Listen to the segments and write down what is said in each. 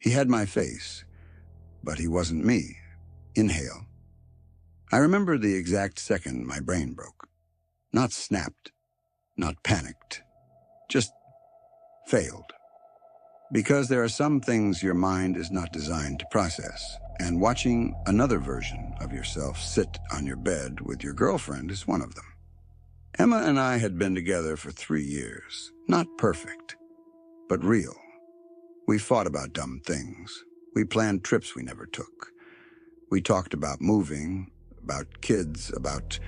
He had my face, but he wasn't me. Inhale. I remember the exact second my brain broke. Not snapped, not panicked, just failed. Because there are some things your mind is not designed to process, and watching another version of yourself sit on your bed with your girlfriend is one of them. Emma and I had been together for 3 years. Not perfect, but real. We fought about dumb things. We planned trips we never took. We talked about moving, about kids, about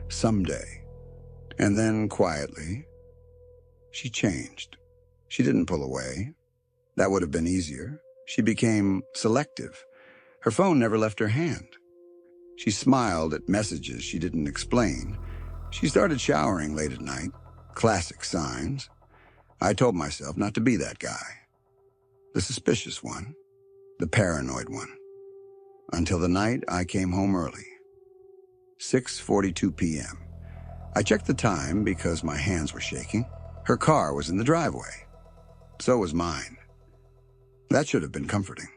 someday. And then, quietly, she changed. She didn't pull away. That would have been easier. She became selective. Her phone never left her hand. She smiled at messages she didn't explain. She started showering late at night. Classic signs. I told myself not to be that guy. The suspicious one. The paranoid one. Until the night I came home early. 6:42 p.m. I checked the time because my hands were shaking. Her car was in the driveway. So was mine. That should have been comforting.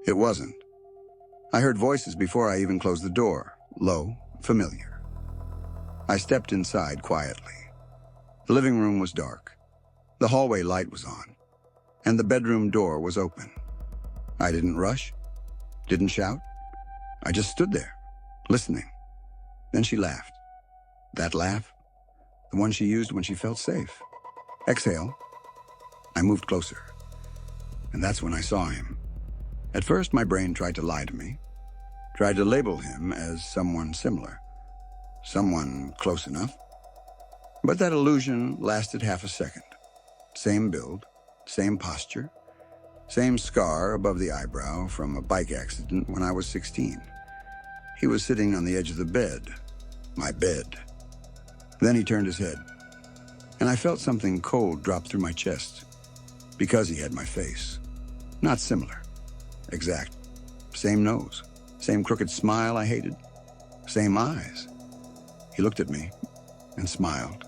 It wasn't. I heard voices before I even closed the door. Low, familiar. I stepped inside quietly. The living room was dark. The hallway light was on. And the bedroom door was open. I didn't rush. Didn't shout. I just stood there, listening. Then she laughed. That laugh, the one she used when she felt safe. Exhale. I moved closer. And that's when I saw him. At first, my brain tried to lie to me, tried to label him as someone similar, someone close enough. But that illusion lasted half a second. Same build, same posture, same scar above the eyebrow from a bike accident when I was 16. He was sitting on the edge of the bed, my bed. Then he turned his head, and I felt something cold drop through my chest, because he had my face. Not similar, exact. Same nose, same crooked smile I hated, same eyes. He looked at me and smiled.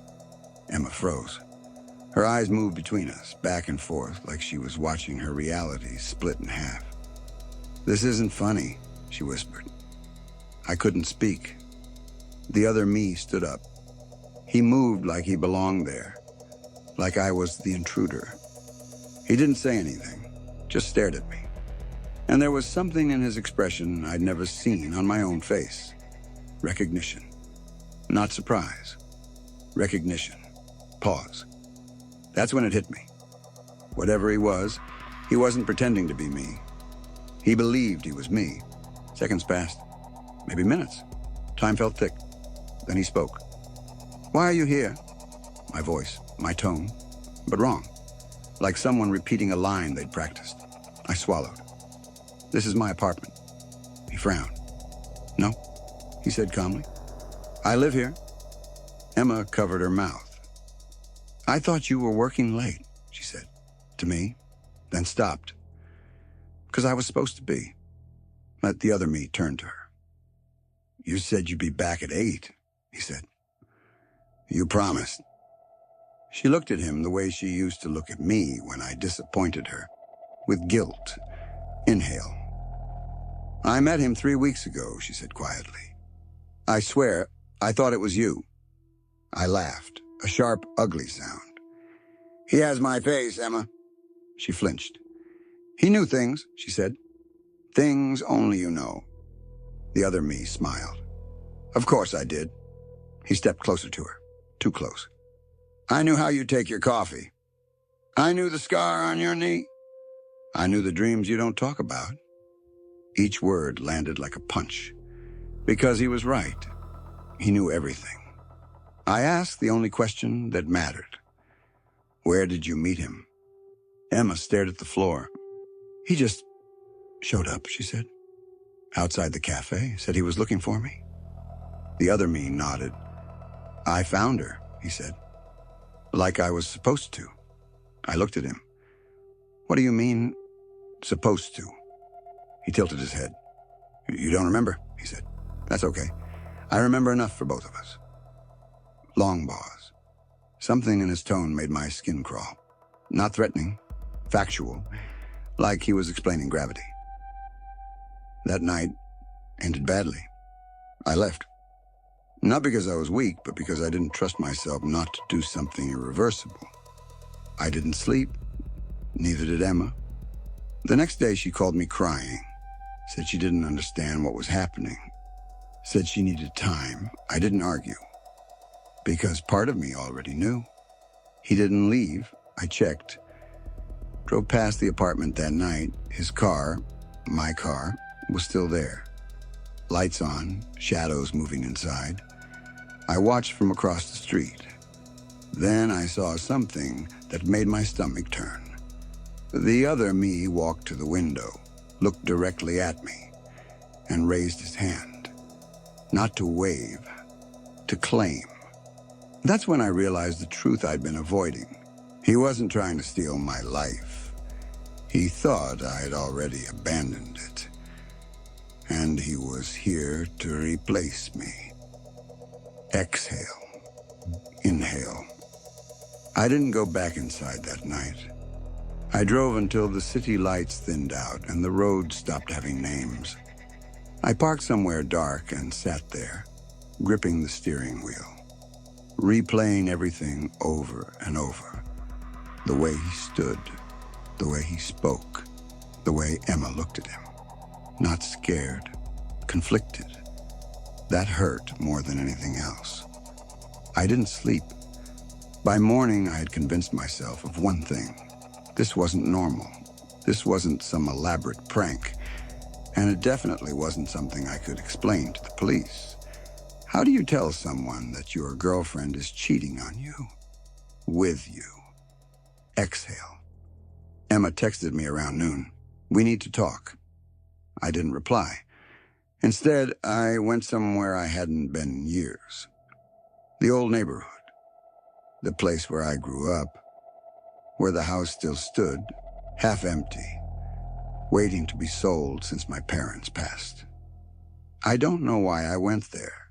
Emma froze. Her eyes moved between us, back and forth, like she was watching her reality split in half. "This isn't funny," she whispered. I couldn't speak. The other me stood up. He moved like he belonged there, like I was the intruder. He didn't say anything, just stared at me. And there was something in his expression I'd never seen on my own face. Recognition. Not surprise. Recognition. Pause. That's when it hit me. Whatever he wasn't pretending to be me. He believed he was me. Seconds passed, maybe minutes. Time felt thick. Then he spoke. "Why are you here?" My voice, my tone, but wrong. Like someone repeating a line they'd practiced. I swallowed. "This is my apartment." He frowned. "No," he said calmly. "I live here." Emma covered her mouth. "I thought you were working late," she said, to me, then stopped. "Because I was supposed to be." Let the other me turn to her. "You said you'd be back at 8, he said. "You promised." She looked at him the way she used to look at me when I disappointed her, with guilt. Inhale. "I met him 3 weeks ago," she said quietly. "I swear, I thought it was you." I laughed, a sharp, ugly sound. "He has my face, Emma." She flinched. "He knew things," she said. "Things only you know." The other me smiled. "Of course I did." He stepped closer to her, too close. "I knew how you take your coffee. I knew the scar on your knee. I knew the dreams you don't talk about." Each word landed like a punch. Because he was right. He knew everything. I asked the only question that mattered. "Where did you meet him?" Emma stared at the floor. "He just showed up," she said. "Outside the cafe, said he was looking for me." The other me nodded. "I found her," he said. "Like I was supposed to." I looked at him. "What do you mean, supposed to?" He tilted his head. "You don't remember," he said. "That's okay. I remember enough for both of us." Long pause. Something in his tone made my skin crawl. Not threatening, factual. like he was explaining gravity. That night ended badly. I left. Not because I was weak, but because I didn't trust myself not to do something irreversible. I didn't sleep. Neither did Emma. The next day she called me crying. Said she didn't understand what was happening. Said she needed time. I didn't argue. Because part of me already knew. He didn't leave. I checked. Drove past the apartment that night. His car, my car, was still there. Lights on, shadows moving inside. I watched from across the street. Then I saw something that made my stomach turn. The other me walked to the window, looked directly at me, and raised his hand. Not to wave, to claim. That's when I realized the truth I'd been avoiding. He wasn't trying to steal my life. He thought I'd already abandoned it. And he was here to replace me. Exhale. Inhale. I didn't go back inside that night. I drove until the city lights thinned out and the road stopped having names. I parked somewhere dark and sat there, gripping the steering wheel, replaying everything over and over. The way he stood, the way he spoke, the way Emma looked at him. Not scared, conflicted. That hurt more than anything else. I didn't sleep. By morning, I had convinced myself of one thing. This wasn't normal. This wasn't some elaborate prank. And it definitely wasn't something I could explain to the police. How do you tell someone that your girlfriend is cheating on you? With you. Exhale. Emma texted me around noon. We need to talk. I didn't reply. Instead, I went somewhere I hadn't been in years. The old neighborhood. The place where I grew up. Where the house still stood, half empty, waiting to be sold since my parents passed. I don't know why I went there.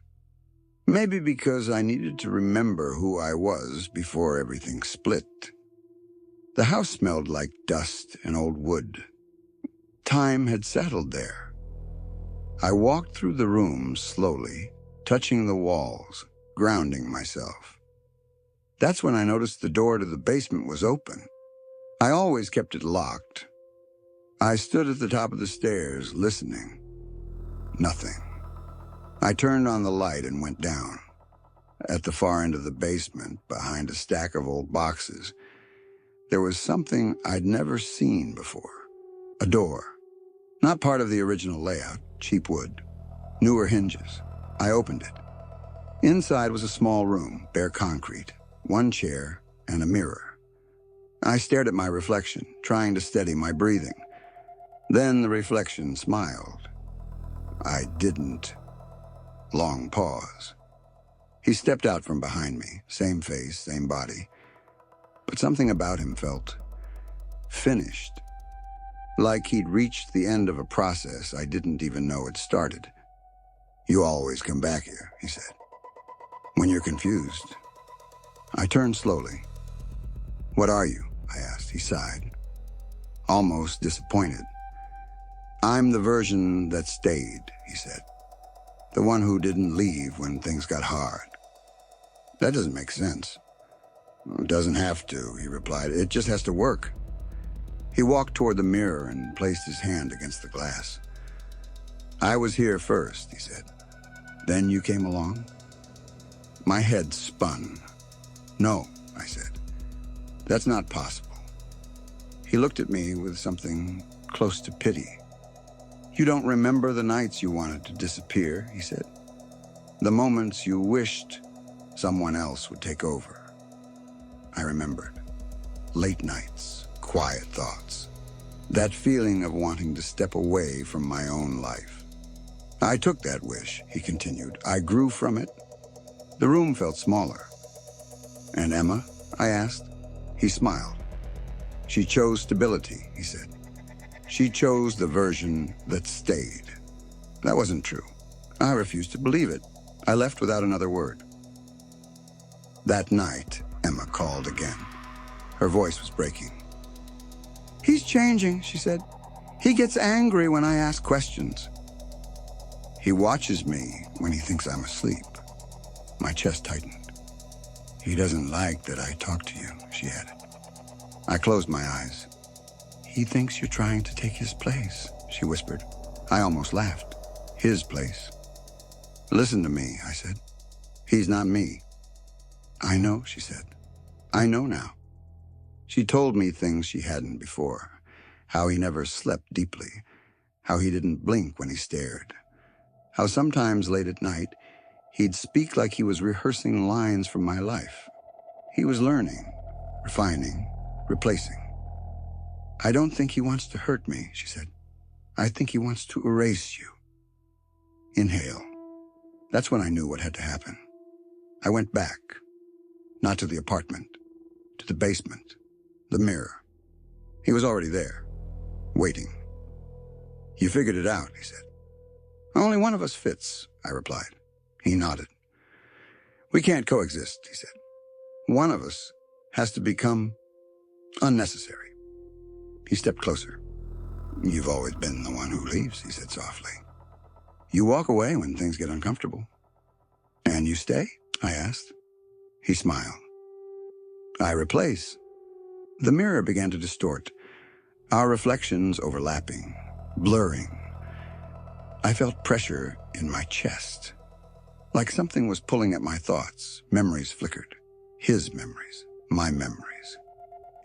Maybe because I needed to remember who I was before everything split. The house smelled like dust and old wood. Time had settled there. I walked through the room slowly, touching the walls, grounding myself. That's when I noticed the door to the basement was open. I always kept it locked. I stood at the top of the stairs, listening. Nothing. I turned on the light and went down. At the far end of the basement, behind a stack of old boxes, there was something I'd never seen before. A door. Not part of the original layout, cheap wood. Newer hinges. I opened it. Inside was a small room, bare concrete. One chair, and a mirror. I stared at my reflection, trying to steady my breathing. Then the reflection smiled. I didn't. Long pause. He stepped out from behind me, same face, same body. But something about him felt finished. Like he'd reached the end of a process I didn't even know had started. You always come back here, he said. When you're confused. I turned slowly. What are you? I asked. He sighed. Almost disappointed. I'm the version that stayed, he said. The one who didn't leave when things got hard. That doesn't make sense. It doesn't have to, he replied. It just has to work. He walked toward the mirror and placed his hand against the glass. I was here first, he said. Then you came along? My head spun. No, I said. That's not possible. He looked at me with something close to pity. You don't remember the nights you wanted to disappear, he said. The moments you wished someone else would take over. I remembered. Late nights, quiet thoughts. That feeling of wanting to step away from my own life. I took that wish, he continued. I grew from it. The room felt smaller. And Emma? I asked. He smiled. She chose stability, he said. She chose the version that stayed. That wasn't true. I refused to believe it. I left without another word. That night, Emma called again. Her voice was breaking. He's changing, she said. He gets angry when I ask questions. He watches me when he thinks I'm asleep. My chest tightened. He doesn't like that I talk to you, she added. I closed my eyes. He thinks you're trying to take his place, she whispered. I almost laughed. His place. Listen to me, I said. He's not me. I know, she said. I know now. She told me things she hadn't before. How he never slept deeply. How he didn't blink when he stared. How sometimes late at night, he'd speak like he was rehearsing lines from my life. He was learning, refining, replacing. I don't think he wants to hurt me, she said. I think he wants to erase you. Inhale. That's when I knew what had to happen. I went back, not to the apartment, to the basement, the mirror. He was already there, waiting. You figured it out, he said. Only one of us fits, I replied. He nodded. We can't coexist, he said. One of us has to become unnecessary. He stepped closer. You've always been the one who leaves, he said softly. You walk away when things get uncomfortable. And you stay? I asked. He smiled. I replace. The mirror began to distort, our reflections overlapping, blurring. I felt pressure in my chest, like something was pulling at my thoughts. Memories flickered. His memories, my memories.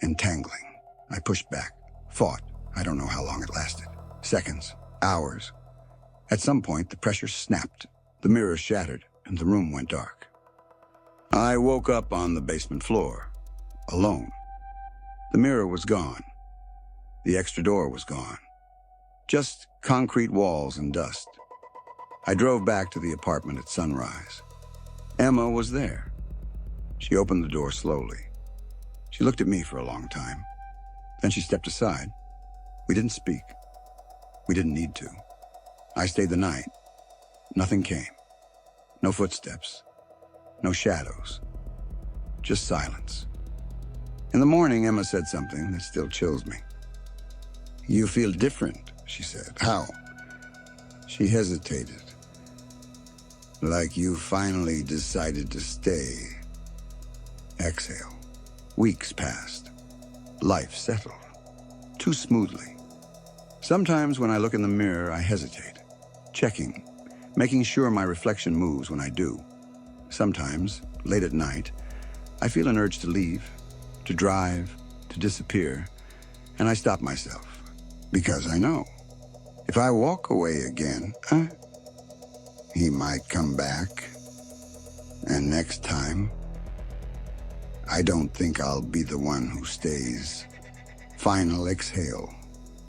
Entangling. I pushed back, fought. I don't know how long it lasted. Seconds, hours. At some point, the pressure snapped. The mirror shattered, and the room went dark. I woke up on the basement floor, alone. The mirror was gone. The extra door was gone. Just concrete walls and dust. I drove back to the apartment at sunrise. Emma was there. She opened the door slowly. She looked at me for a long time. Then she stepped aside. We didn't speak. We didn't need to. I stayed the night. Nothing came. No footsteps. No shadows. Just silence. In the morning, Emma said something that still chills me. You feel different, she said. How? She hesitated. Like you finally decided to stay. Exhale. Weeks passed. Life settled. Too smoothly. Sometimes when I look in the mirror, I hesitate. Checking. Making sure my reflection moves when I do. Sometimes, late at night, I feel an urge to leave, to drive, to disappear, and I stop myself. Because I know, if I walk away again, he might come back. And next time, I don't think I'll be the one who stays. Final exhale.